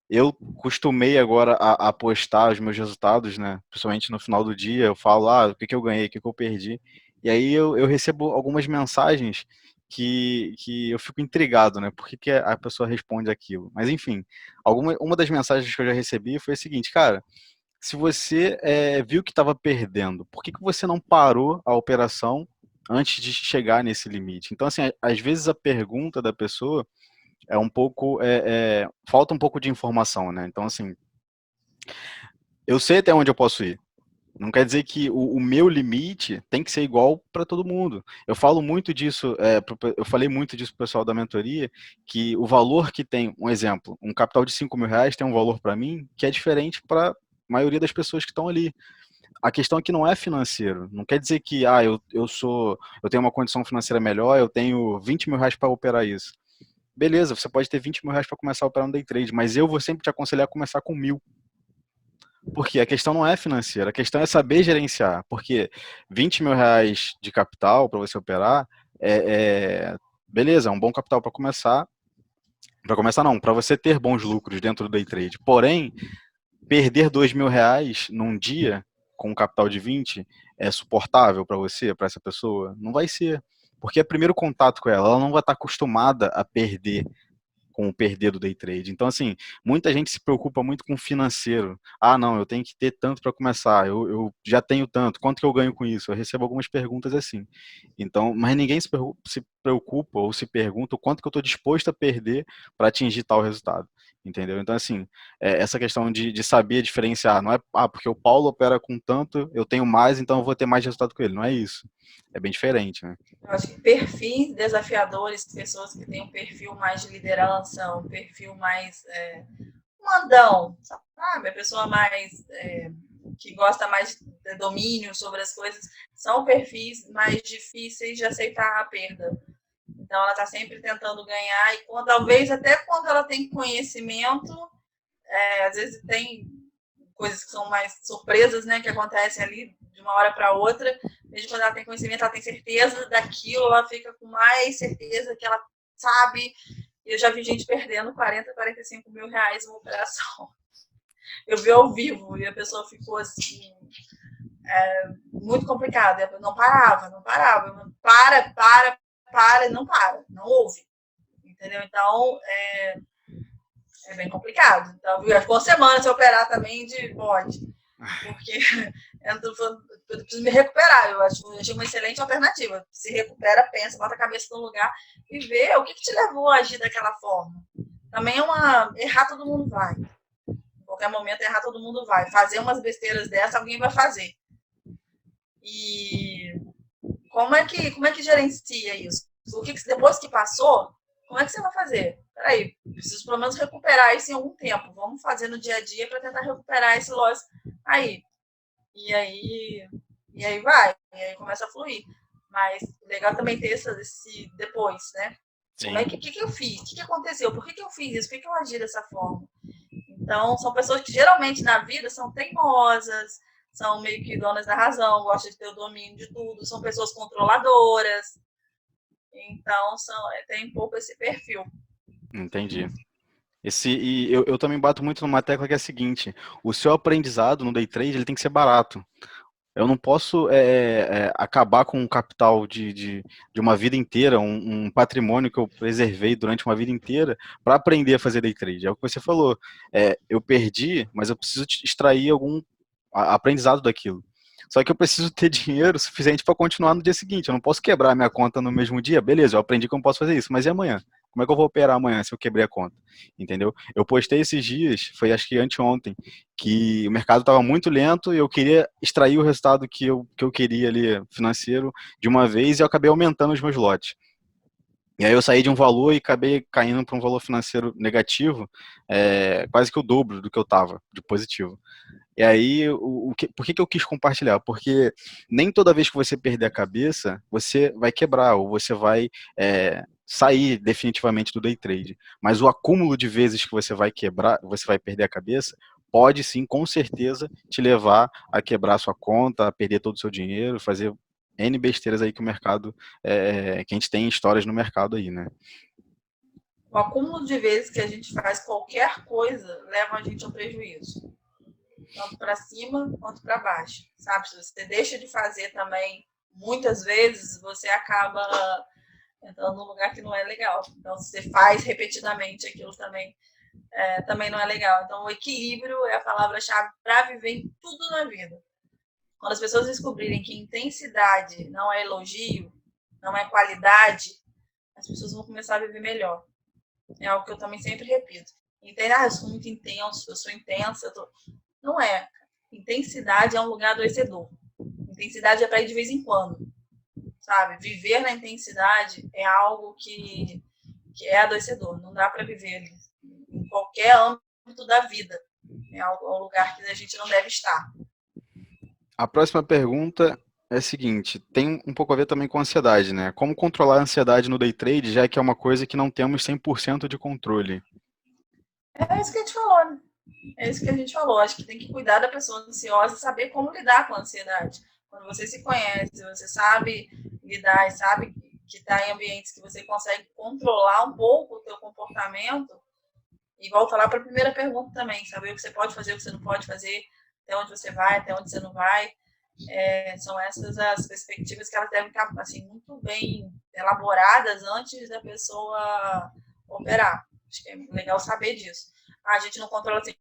Eu costumei agora a postar os meus resultados, né? Principalmente no final do dia, eu falo, o que eu ganhei, o que eu perdi. E aí eu recebo algumas mensagens que eu fico intrigado, né? Por que a pessoa responde aquilo? Mas enfim, uma das mensagens que eu já recebi foi a seguinte, cara, se você viu que estava perdendo, por que você não parou a operação antes de chegar nesse limite? Então, assim, às vezes a pergunta da pessoa é um pouco falta um pouco de informação, né? Então, assim, eu sei até onde eu posso ir. Não quer dizer que o meu limite tem que ser igual para todo mundo. Eu falo muito disso, eu falei muito disso pro pessoal da mentoria, que o valor que tem, um exemplo, um capital de R$ 5.000 tem um valor para mim que é diferente para a maioria das pessoas que estão ali. A questão aqui não é financeiro. Não quer dizer que eu tenho uma condição financeira melhor, eu tenho R$ 20.000 para operar isso. Beleza, você pode ter R$ 20.000 para começar a operar no day trade, mas eu vou sempre te aconselhar a começar com 1.000. Porque a questão não é financeira, a questão é saber gerenciar. Porque R$ 20.000 de capital para você operar beleza, é um bom capital para começar. Para começar não, para você ter bons lucros dentro do day trade. Porém, perder R$ 2.000 num dia com um capital de 20 é suportável para você, para essa pessoa? Não vai ser. Porque é primeiro contato com ela, ela não vai estar acostumada a perder com o perder do day trade. Então, assim, muita gente se preocupa muito com o financeiro. Ah, não, eu tenho que ter tanto para começar, eu já tenho tanto, quanto que eu ganho com isso? Eu recebo algumas perguntas assim. Então, mas ninguém se preocupa ou se pergunta o quanto que eu estou disposto a perder para atingir tal resultado. Entendeu? Então, assim, essa questão de saber diferenciar, não é porque o Paulo opera com tanto, eu tenho mais, então eu vou ter mais resultado com ele. Não é isso. É bem diferente, né? Eu acho que perfis desafiadores, pessoas que têm um perfil mais de liderança, um perfil mais mandão, sabe? A pessoa mais que gosta mais de domínio sobre as coisas, são perfis mais difíceis de aceitar a perda. Então, ela está sempre tentando ganhar, e talvez até quando ela tem conhecimento, às vezes tem coisas que são mais surpresas, né, que acontecem ali de uma hora para outra, mesmo quando ela tem conhecimento, ela tem certeza daquilo, ela fica com mais certeza que ela sabe. Eu já vi gente perdendo 40, 45 mil reais uma operação. Eu vi ao vivo e a pessoa ficou assim, muito complicada. Não parava, não parava. Não para, não ouve. Entendeu? Então, é bem complicado. Então, ficou uma semana se operar também de pode. Porque eu preciso me recuperar. Eu achei uma excelente alternativa. Se recupera, pensa, bota a cabeça no lugar e vê o que te levou a agir daquela forma. Também errar todo mundo vai. Em qualquer momento, errar todo mundo vai. Fazer umas besteiras dessas, alguém vai fazer. E como é que gerencia isso? O que depois que passou, como é que você vai fazer? Peraí, preciso pelo menos recuperar isso em algum tempo. Vamos fazer no dia a dia para tentar recuperar esse loss aí. E aí vai, e aí começa a fluir. Mas legal também ter esse depois, né? Como é que eu fiz? O que aconteceu? Por que eu fiz isso? Por que eu agi dessa forma? Então, são pessoas que geralmente na vida são teimosas, são meio que donas da razão, gostam de ter o domínio de tudo, são pessoas controladoras. Então, tem um pouco esse perfil. Entendi. E eu também bato muito numa tecla que é a seguinte: o seu aprendizado no day trade ele tem que ser barato. Eu não posso acabar com um capital de uma vida inteira, um patrimônio que eu preservei durante uma vida inteira para aprender a fazer day trade. É o que você falou. Eu perdi, mas eu preciso extrair algum aprendizado daquilo. Só que eu preciso ter dinheiro suficiente para continuar no dia seguinte. Eu não posso quebrar minha conta no mesmo dia. Beleza, eu aprendi que eu não posso fazer isso, mas e amanhã? Como é que eu vou operar amanhã se eu quebrei a conta? Entendeu? Eu postei esses dias, foi acho que anteontem, que o mercado estava muito lento e eu queria extrair o resultado que eu queria ali financeiro de uma vez e eu acabei aumentando os meus lotes. E aí eu saí de um valor e acabei caindo para um valor financeiro negativo, quase que o dobro do que eu estava de positivo. E aí, por que eu quis compartilhar? Porque nem toda vez que você perder a cabeça, você vai quebrar ou você vai sair definitivamente do day trade. Mas o acúmulo de vezes que você vai quebrar, você vai perder a cabeça, pode sim, com certeza, te levar a quebrar sua conta, a perder todo o seu dinheiro, fazer N besteiras aí que o mercado, que a gente tem histórias no mercado aí, né? O acúmulo de vezes que a gente faz qualquer coisa leva a gente ao prejuízo. Tanto para cima quanto para baixo, sabe? Se você deixa de fazer também, muitas vezes você acaba entrando num lugar que não é legal. Então, se você faz repetidamente aquilo também, também não é legal. Então, o equilíbrio é a palavra-chave para viver em tudo na vida. Quando as pessoas descobrirem que intensidade não é elogio, não é qualidade, as pessoas vão começar a viver melhor. É algo que eu também sempre repito. Entende? Eu sou muito intenso, eu sou intensa, Não é. Intensidade é um lugar adoecedor. Intensidade é para ir de vez em quando, sabe? Viver na intensidade é algo que é adoecedor. Não dá para viver em qualquer âmbito da vida. É um lugar que a gente não deve estar. A próxima pergunta é a seguinte, tem um pouco a ver também com ansiedade, né? Como controlar a ansiedade no day trade, já que é uma coisa que não temos 100% de controle? É isso que a gente falou, né? É isso que a gente falou. Acho que tem que cuidar da pessoa ansiosa e saber como lidar com a ansiedade. Quando você se conhece, você sabe lidar e sabe que está em ambientes que você consegue controlar um pouco o seu comportamento. E volta lá para a primeira pergunta também, saber o que você pode fazer, o que você não pode fazer, até onde você vai, até onde você não vai. São essas as perspectivas que elas devem estar assim, muito bem elaboradas antes da pessoa operar. Acho que é legal saber disso. A gente não controla 100%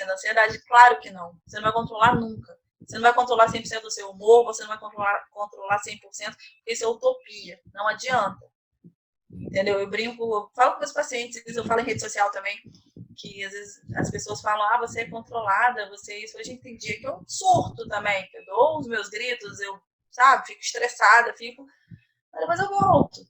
da ansiedade? Claro que não. Você não vai controlar nunca. Você não vai controlar 100% do seu humor, você não vai controlar 100%, porque isso é utopia. Não adianta. Entendeu? Eu brinco, eu falo com meus pacientes, eu falo em rede social também, que às vezes as pessoas falam, você é controlada, você é isso. A gente tem dia que eu surto também, que eu dou os meus gritos, eu, sabe, fico estressada, mas depois eu volto.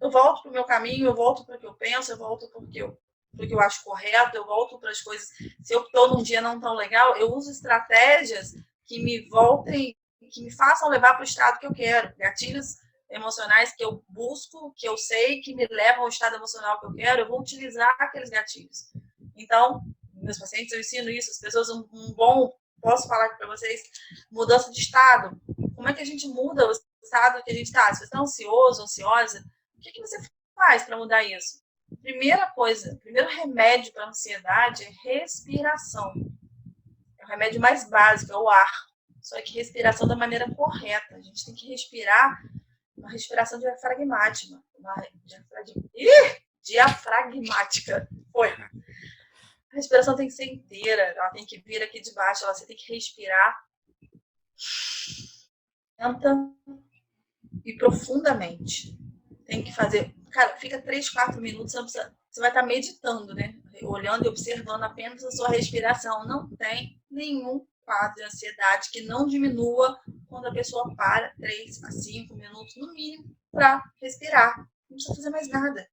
Eu volto pro meu caminho, eu volto para o que eu penso, eu volto porque eu acho correto, eu volto para as coisas. Se eu estou num dia não tão legal, eu uso estratégias que me voltem, que me façam levar para o estado que eu quero. Gatilhos emocionais que eu busco, que eu sei que me levam ao estado emocional que eu quero, eu vou utilizar aqueles gatilhos. Então, meus pacientes, eu ensino isso, as pessoas, posso falar para vocês, mudança de estado. Como é que a gente muda o estado que a gente está? Se você está ansioso, ansiosa, o que você faz para mudar isso? Primeira coisa, primeiro remédio para a ansiedade é respiração. É o remédio mais básico, é o ar. Só que respiração da maneira correta. A gente tem que respirar uma respiração diafragmática. Diafragmática. Foi. A respiração tem que ser inteira, ela tem que vir aqui de baixo, você tem que respirar lenta e profundamente. Tem que fazer, cara, fica 3, 4 minutos, você vai estar meditando, né? Olhando e observando apenas a sua respiração. Não tem nenhum quadro de ansiedade que não diminua quando a pessoa para 3 a 5 minutos, no mínimo, para respirar. Não precisa fazer mais nada.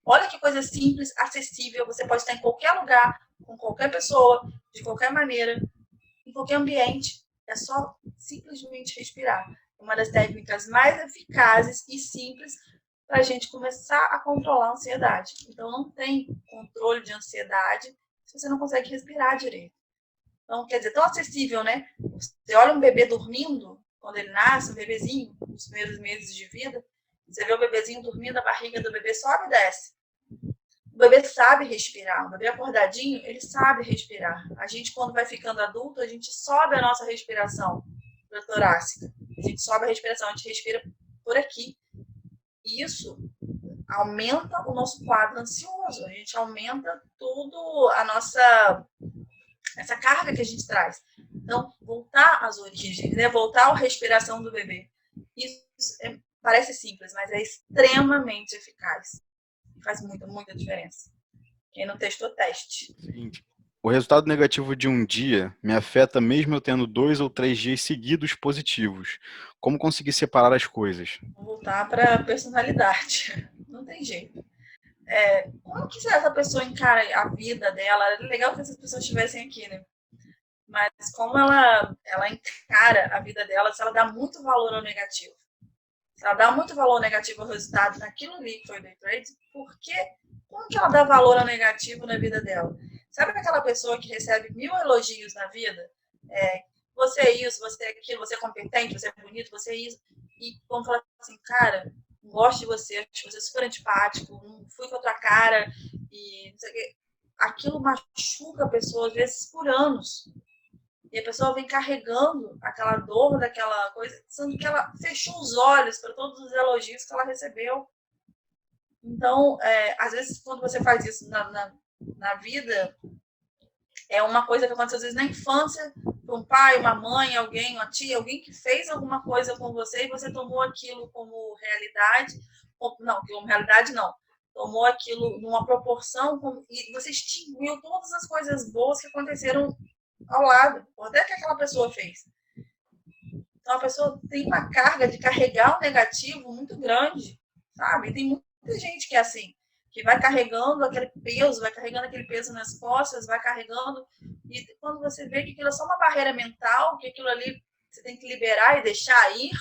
Olha que coisa simples, acessível, você pode estar em qualquer lugar, com qualquer pessoa, de qualquer maneira, em qualquer ambiente. É só simplesmente respirar. Uma das técnicas mais eficazes e simples para a gente começar a controlar a ansiedade. Então, não tem controle de ansiedade se você não consegue respirar direito. Então, quer dizer, tão acessível, né? Você olha um bebê dormindo, quando ele nasce, um bebezinho, nos primeiros meses de vida, você vê o bebezinho dormindo, a barriga do bebê sobe e desce. O bebê sabe respirar, o bebê acordadinho, ele sabe respirar. A gente, quando vai ficando adulto, a gente sobe a nossa respiração torácica. A gente sobe a respiração, a gente respira por aqui. E isso aumenta o nosso quadro ansioso, a gente aumenta tudo essa carga que a gente traz. Então, voltar às origens, né? Voltar à respiração do bebê. Isso parece simples, mas é extremamente eficaz. Faz muita, muita diferença. Quem não testou, teste. Seguinte, o resultado negativo de um dia me afeta mesmo eu tendo 2 ou 3 dias seguidos positivos. Como conseguir separar as coisas? Vou voltar para a personalidade. Não tem jeito. Como que essa pessoa encara a vida dela? É legal que essas pessoas estivessem aqui, né? Mas como ela encara a vida dela, se ela dá muito valor ao negativo. Se ela dá muito valor negativo ao resultado naquilo ali que foi o day trade, como que ela dá valor ao negativo na vida dela? Sabe aquela pessoa que recebe 1000 elogios na vida? Você é isso, você é aquilo, você é competente, você é bonito, você é isso. E vamos falar assim, cara, não gosto de você, acho você super antipático, não fui com a tua cara, e não sei o quê. Aquilo machuca a pessoa, às vezes, por anos. E a pessoa vem carregando aquela dor daquela coisa, sendo que ela fechou os olhos para todos os elogios que ela recebeu. Então, às vezes, quando você faz isso na vida, é uma coisa que acontece às vezes na infância, um pai, uma mãe, alguém, uma tia, alguém que fez alguma coisa com você e você tomou aquilo como realidade. Não, como realidade não. Tomou aquilo numa proporção e você extinguiu todas as coisas boas que aconteceram ao lado, até que aquela pessoa fez. Então a pessoa tem uma carga de carregar o negativo muito grande, sabe? E tem muita gente que é assim, que vai carregando aquele peso nas costas, vai carregando, e quando você vê que aquilo é só uma barreira mental, que aquilo ali você tem que liberar e deixar ir,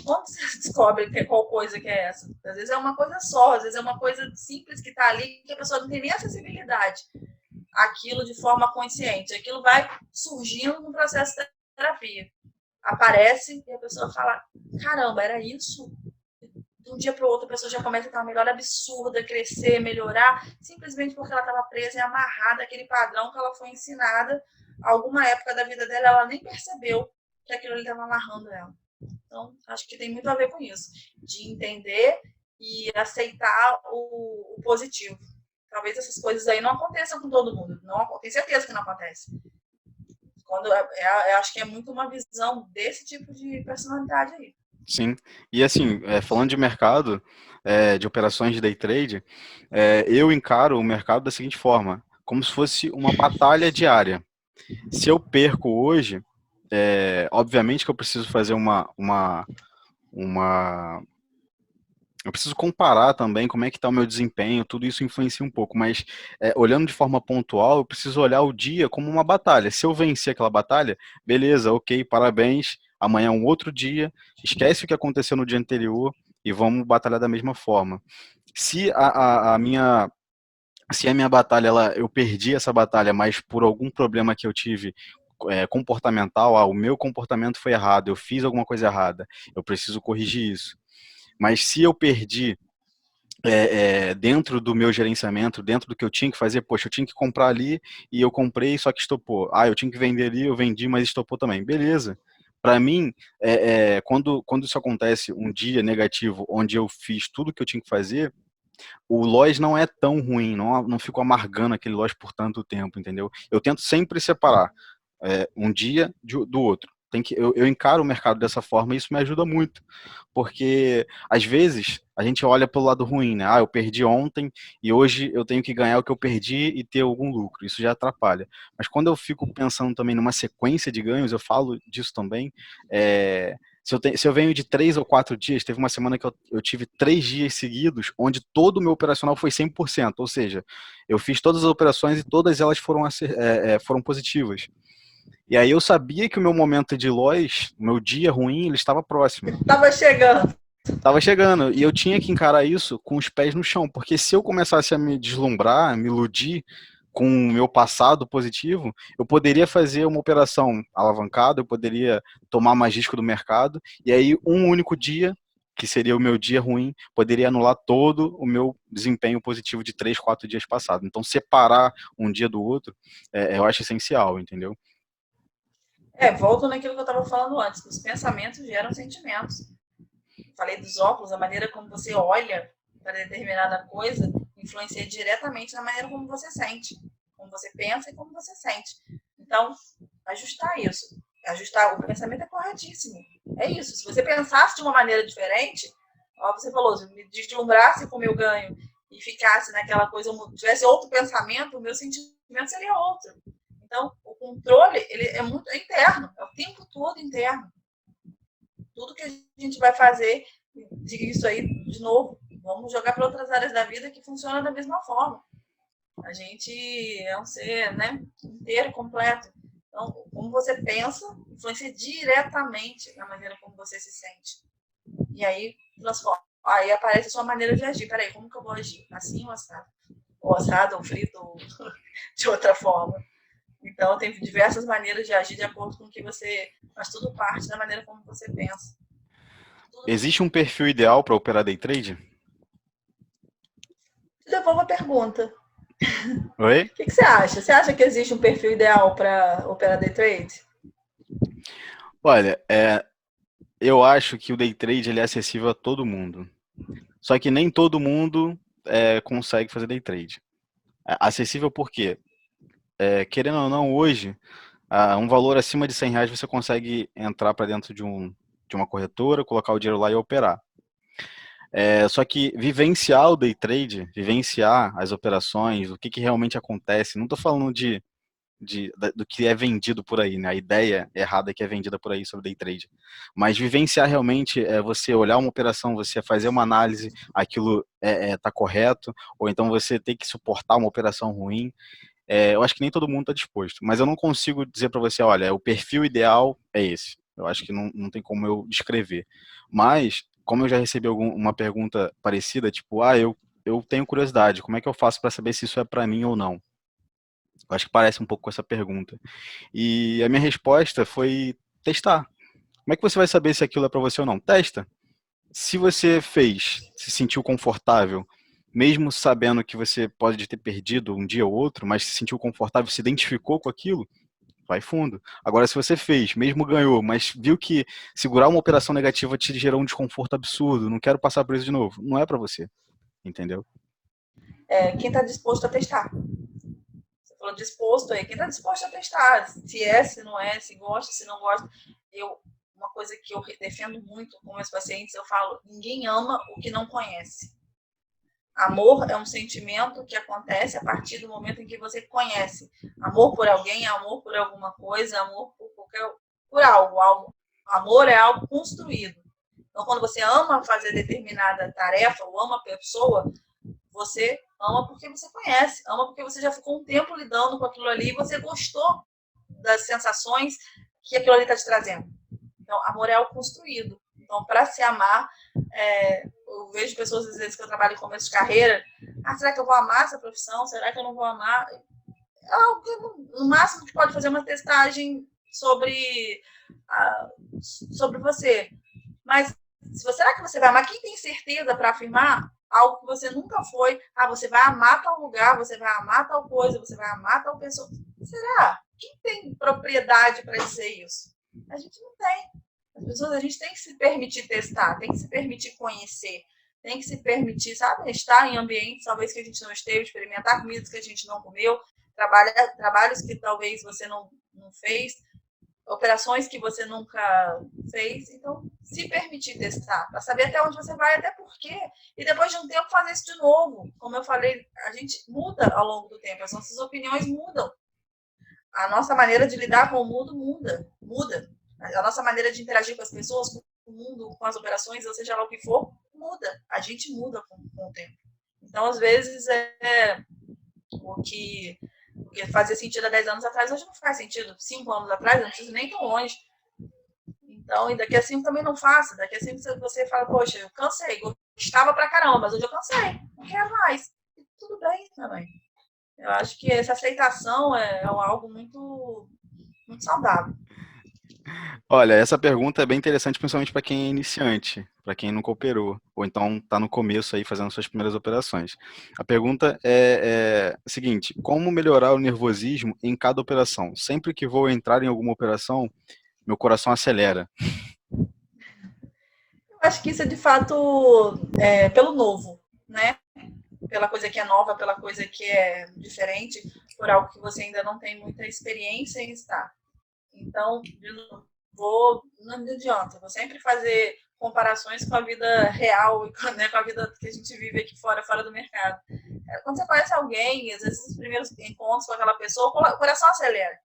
quando você descobre qual coisa que é essa? Às vezes é uma coisa só, às vezes é uma coisa simples que está ali, que a pessoa não tem nem acessibilidade àquilo de forma consciente. Aquilo vai surgindo no processo de terapia. Aparece e a pessoa fala, caramba, era isso? De um dia para o outro a pessoa já começa a ter uma melhora absurda, crescer, melhorar, simplesmente porque ela estava presa e amarrada àquele padrão que ela foi ensinada. Alguma época da vida dela, ela nem percebeu que aquilo ali estava amarrando ela. Então, acho que tem muito a ver com isso, de entender e aceitar o positivo. talvez essas coisas aí não aconteçam com todo mundo. Não, tenho certeza que não acontece. Eu acho que é muito uma visão desse tipo de personalidade aí. Sim. E assim, falando de mercado, de operações de day trade, eu encaro o mercado da seguinte forma, como se fosse uma batalha diária. Se eu perco hoje, obviamente que eu preciso fazer uma eu preciso comparar também como é que está o meu desempenho, tudo isso influencia um pouco, mas olhando de forma pontual, eu preciso olhar o dia como uma batalha. Se eu vencer aquela batalha, beleza, ok, parabéns, amanhã é um outro dia, esquece o que aconteceu no dia anterior e vamos batalhar da mesma forma. Se a minha se a minha batalha, eu perdi essa batalha, mas por algum problema que eu tive comportamental, o meu comportamento foi errado, eu fiz alguma coisa errada, eu preciso corrigir isso. Mas se eu perdi dentro do meu gerenciamento, dentro do que eu tinha que fazer, poxa, eu tinha que comprar ali e eu comprei, só que estopou. Eu tinha que vender ali, eu vendi, mas estopou também. Beleza. Para mim, quando isso acontece, um dia negativo, onde eu fiz tudo o que eu tinha que fazer, o loss não é tão ruim, não fico amargando aquele loss por tanto tempo, entendeu? Eu tento sempre separar um dia do outro. Eu encaro o mercado dessa forma e isso me ajuda muito, porque às vezes a gente olha pelo lado ruim, né? Eu perdi ontem e hoje eu tenho que ganhar o que eu perdi e ter algum lucro. Isso já atrapalha. Mas quando eu fico pensando também numa sequência de ganhos, eu falo disso também. Se eu venho de 3 ou 4 dias, teve uma semana que eu tive 3 dias seguidos, onde todo o meu operacional foi 100%, ou seja, eu fiz todas as operações e todas elas foram positivas. E aí eu sabia que o meu momento de loss, o meu dia ruim, ele estava próximo. Tava chegando. Tava chegando. E eu tinha que encarar isso com os pés no chão, porque se eu começasse a me deslumbrar, me iludir com o meu passado positivo, eu poderia fazer uma operação alavancada, eu poderia tomar mais risco do mercado, e aí um único dia, que seria o meu dia ruim, poderia anular todo o meu desempenho positivo de 3, 4 dias passados. Então, separar um dia do outro, eu acho essencial, entendeu? Volto naquilo que eu estava falando antes, que os pensamentos geram sentimentos. Falei dos óculos, a maneira como você olha para determinada coisa influencia diretamente na maneira como você sente, como você pensa e como você sente. Então, ajustar isso. Ajustar, o pensamento é corretíssimo. É isso. Se você pensasse de uma maneira diferente, ó, você falou, se eu me deslumbrasse com o meu ganho e ficasse naquela coisa, tivesse outro pensamento, o meu sentimento seria outro. Então, o controle, ele é muito interno, é o tempo todo interno. Tudo que a gente vai fazer, isso aí, de novo, vamos jogar para outras áreas da vida que funcionam da mesma forma. A gente é um ser, né, inteiro, completo. Então, como você pensa, influencia diretamente na maneira como você se sente. E aí, aí aparece a sua maneira de agir. Peraí, como que eu vou agir? Assim ou assado? Ou assado, ou frito, ou de outra forma. Então, tem diversas maneiras de agir de acordo com o que você... Mas tudo parte da maneira como você pensa. Existe um perfil ideal para operar day trade? Devolvo a pergunta. Oi? O que você acha? Você acha que existe um perfil ideal para operar day trade? Olha, eu acho que o day trade ele é acessível a todo mundo. Só que nem todo mundo consegue fazer day trade. Acessível por quê? Querendo ou não, hoje, um valor acima de R$ 100 você consegue entrar para dentro de uma corretora, colocar o dinheiro lá e operar. Só que vivenciar o day trade, vivenciar as operações, o que realmente acontece, não estou falando do que é vendido por aí, né? A ideia errada que é vendida por aí sobre day trade. Mas vivenciar realmente é você olhar uma operação, você fazer uma análise, aquilo tá correto, ou então você tem que suportar uma operação ruim. Eu acho que nem todo mundo está disposto. Mas eu não consigo dizer para você, olha, o perfil ideal é esse. Eu acho que não tem como eu descrever. Mas, como eu já recebi uma pergunta parecida, tipo, eu tenho curiosidade, como é que eu faço para saber se isso é para mim ou não? Eu acho que parece um pouco com essa pergunta. E a minha resposta foi testar. Como é que você vai saber se aquilo é para você ou não? Testa. Se você fez, se sentiu confortável, mesmo sabendo que você pode ter perdido um dia ou outro, mas se sentiu confortável, se identificou com aquilo, vai fundo. Agora, se você fez, mesmo ganhou, mas viu que segurar uma operação negativa te gerou um desconforto absurdo, não quero passar por isso de novo, não é para você, entendeu? quem está disposto a testar. Você falou disposto aí, quem está disposto a testar, se é, se não é, se gosta, se não gosta. Uma coisa que eu defendo muito com meus pacientes, eu falo, ninguém ama o que não conhece. Amor é um sentimento que acontece a partir do momento em que você conhece. Amor por alguém, amor por alguma coisa, amor por algo. Amor é algo construído. Então, quando você ama fazer determinada tarefa ou ama a pessoa, você ama porque você conhece, ama porque você já ficou um tempo lidando com aquilo ali e você gostou das sensações que aquilo ali está te trazendo. Então, amor é algo construído. Então, para se amar, eu vejo pessoas, às vezes, que eu trabalho em começo de carreira, será que eu vou amar essa profissão? Será que eu não vou amar? No máximo que pode fazer uma testagem sobre você. Mas será que você vai amar? Quem tem certeza para afirmar algo que você nunca foi? Você vai amar tal lugar, você vai amar tal coisa, você vai amar tal pessoa. Será? Quem tem propriedade para dizer isso? A gente não tem. As pessoas, a gente tem que se permitir testar, tem que se permitir conhecer, tem que se permitir, sabe, estar em ambientes talvez que a gente não esteve, experimentar comidas que a gente não comeu, trabalhos que talvez você não fez, operações que você nunca fez. Então, se permitir testar, para saber até onde você vai, até por quê. E depois de um tempo fazer isso de novo. Como eu falei, a gente muda ao longo do tempo, as nossas opiniões mudam. A nossa maneira de lidar com o mundo muda. A nossa maneira de interagir com as pessoas, com o mundo, com as operações, ou seja lá o que for, muda. A gente muda com o tempo. Então, às vezes, o que fazia sentido há 10 anos atrás, hoje não faz sentido. 5 anos atrás, eu não preciso nem tão longe. Então, e daqui a 5 também não faço. Daqui a 5 você fala, poxa, eu cansei, gostava pra caramba, mas hoje eu cansei, não quero mais. E tudo bem também. Eu acho que essa aceitação é algo muito, muito saudável. Olha, essa pergunta é bem interessante, principalmente para quem é iniciante, para quem nunca operou, ou então está no começo aí fazendo suas primeiras operações. A pergunta é a seguinte: como melhorar o nervosismo em cada operação? Sempre que vou entrar em alguma operação, meu coração acelera. Eu acho que isso é de fato pelo novo, né? Pela coisa que é nova, pela coisa que é diferente, por algo que você ainda não tem muita experiência em estar. Então, não adianta, vou sempre fazer comparações com a vida real e com a vida que a gente vive aqui fora do mercado. Quando você conhece alguém, às vezes os primeiros encontros com aquela pessoa, o coração acelera.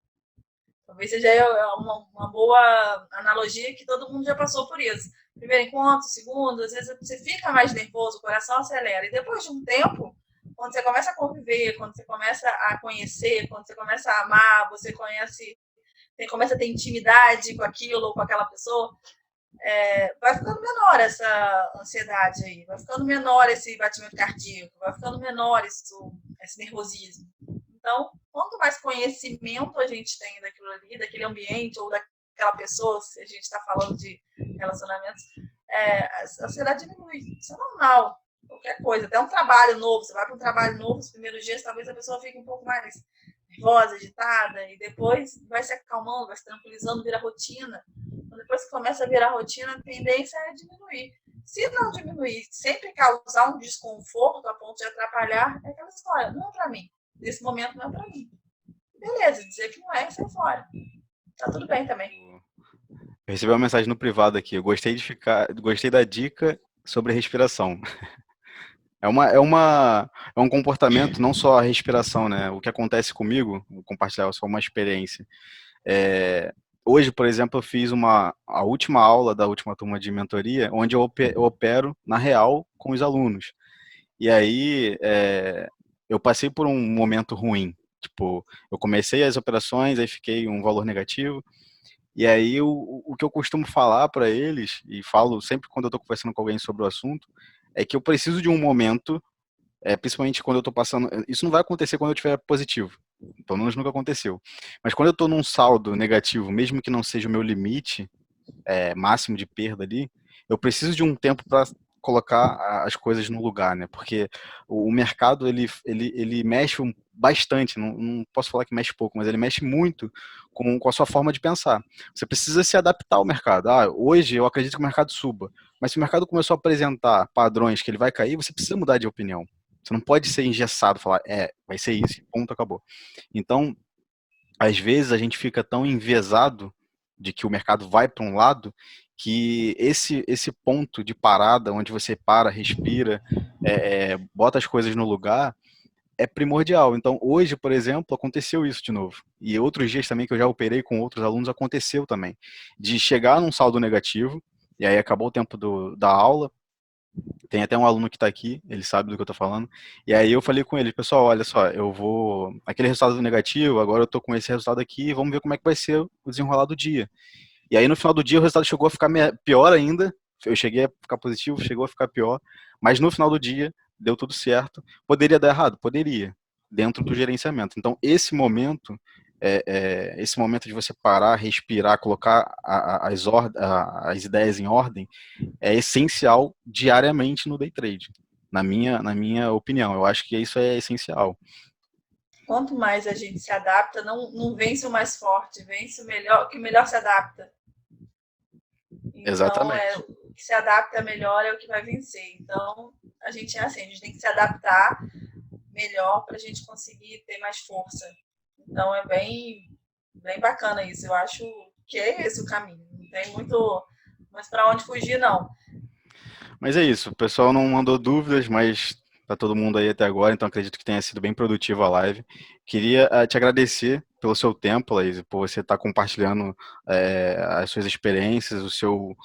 Talvez seja uma boa analogia que todo mundo já passou por isso. Primeiro encontro, segundo, às vezes você fica mais nervoso, o coração acelera. E depois de um tempo, quando você começa a conviver, quando você começa a conhecer, quando você começa a amar, você começa a ter intimidade com aquilo ou com aquela pessoa, vai ficando menor essa ansiedade aí, vai ficando menor esse batimento cardíaco, vai ficando menor esse nervosismo. Então, quanto mais conhecimento a gente tem daquilo ali, daquele ambiente ou daquela pessoa, se a gente está falando de relacionamentos, a ansiedade diminui. Isso é normal. Qualquer coisa, até um trabalho novo, você vai para um trabalho novo, os primeiros dias talvez a pessoa fique um pouco mais nervosa, agitada, e depois vai se acalmando, vai se tranquilizando, vira rotina. Então, depois que começa a virar rotina, a tendência é diminuir. Se não diminuir, sempre causar um desconforto a ponto de atrapalhar, é aquela história, não é para mim. Nesse momento não é para mim. Beleza, dizer que não é e sair fora. Tá tudo bem também. Eu recebi uma mensagem no privado aqui. Eu gostei da dica sobre respiração. É um comportamento, não só a respiração, né? O que acontece comigo, vou compartilhar só uma experiência. Hoje, por exemplo, eu fiz a última aula da última turma de mentoria, onde eu opero na real com os alunos. E aí, eu passei por um momento ruim. Tipo, eu comecei as operações, aí fiquei um valor negativo. E aí, o que eu costumo falar para eles, e falo sempre quando eu estou conversando com alguém sobre o assunto, é que eu preciso de um momento, principalmente quando eu estou passando. Isso não vai acontecer quando eu estiver positivo. Pelo menos nunca aconteceu. Mas quando eu estou num saldo negativo, mesmo que não seja o meu limite máximo de perda ali, eu preciso de um tempo para colocar as coisas no lugar, né? Porque o mercado ele mexe bastante, não posso falar que mexe pouco, mas ele mexe muito com a sua forma de pensar. Você precisa se adaptar ao mercado. Hoje eu acredito que o mercado suba, mas se o mercado começou a apresentar padrões que ele vai cair, você precisa mudar de opinião. Você não pode ser engessado, falar, vai ser isso, ponto, acabou. Então, às vezes a gente fica tão enviesado de que o mercado vai para um lado que esse ponto de parada, onde você para, respira, bota as coisas no lugar, é primordial. Então, hoje, por exemplo, aconteceu isso de novo. E outros dias também que eu já operei com outros alunos, aconteceu também. De chegar num saldo negativo, e aí acabou o tempo da aula, tem até um aluno que está aqui, ele sabe do que eu estou falando. E aí eu falei com ele, pessoal, olha só, eu vou. Aquele resultado negativo, agora eu estou com esse resultado aqui, vamos ver como é que vai ser o desenrolar do dia. E aí no final do dia o resultado chegou a ficar pior ainda. Eu cheguei a ficar positivo, chegou a ficar pior. Mas no final do dia deu tudo certo. Poderia dar errado? Poderia. Dentro do gerenciamento. Então esse momento de você parar, respirar, colocar as ideias em ordem, é essencial diariamente no day trade, na minha opinião. Eu acho que isso é essencial. Quanto mais a gente se adapta, não vence o mais forte, vence o melhor, que melhor se adapta. Então, Exatamente. o que se adapta melhor é o que vai vencer. Então, a gente é assim, a gente tem que se adaptar melhor para a gente conseguir ter mais força. Então, é bem bacana isso. Eu acho que é esse o caminho. Não tem muito mais para onde fugir, não. Mas é isso, o pessoal não mandou dúvidas, mas tá todo mundo aí até agora, então acredito que tenha sido bem produtiva a live. Queria te agradecer pelo seu tempo, Laís, por você estar compartilhando as suas experiências, Eu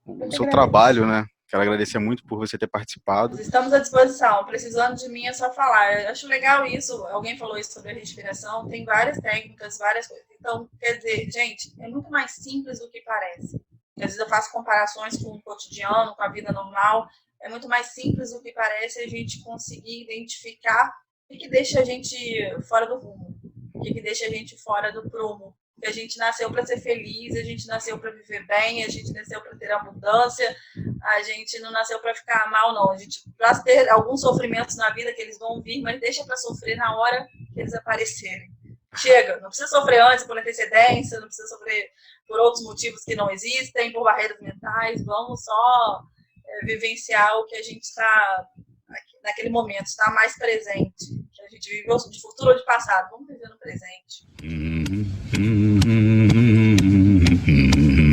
o que seu trabalho, agradeço. né? Quero agradecer muito por você ter participado. Estamos à disposição. Precisando de mim é só falar. Eu acho legal isso. Alguém falou isso sobre a respiração. Tem várias técnicas, várias coisas. Então, quer dizer, gente, é muito mais simples do que parece. Às vezes eu faço comparações com o cotidiano, com a vida normal. É muito mais simples do que parece a gente conseguir identificar o que deixa a gente fora do rumo, o que deixa a gente fora do prumo. Que a gente nasceu para ser feliz, a gente nasceu para viver bem, a gente nasceu para ter abundância, a gente não nasceu para ficar mal, não. A gente, para ter alguns sofrimentos na vida que eles vão vir, mas deixa para sofrer na hora que eles aparecerem. Chega, não precisa sofrer antes por antecedência, não precisa sofrer por outros motivos que não existem, por barreiras mentais. Vamos só vivenciar o que a gente está naquele momento, estar mais presente. Que a gente viveu de futuro ou de passado. Vamos viver no presente.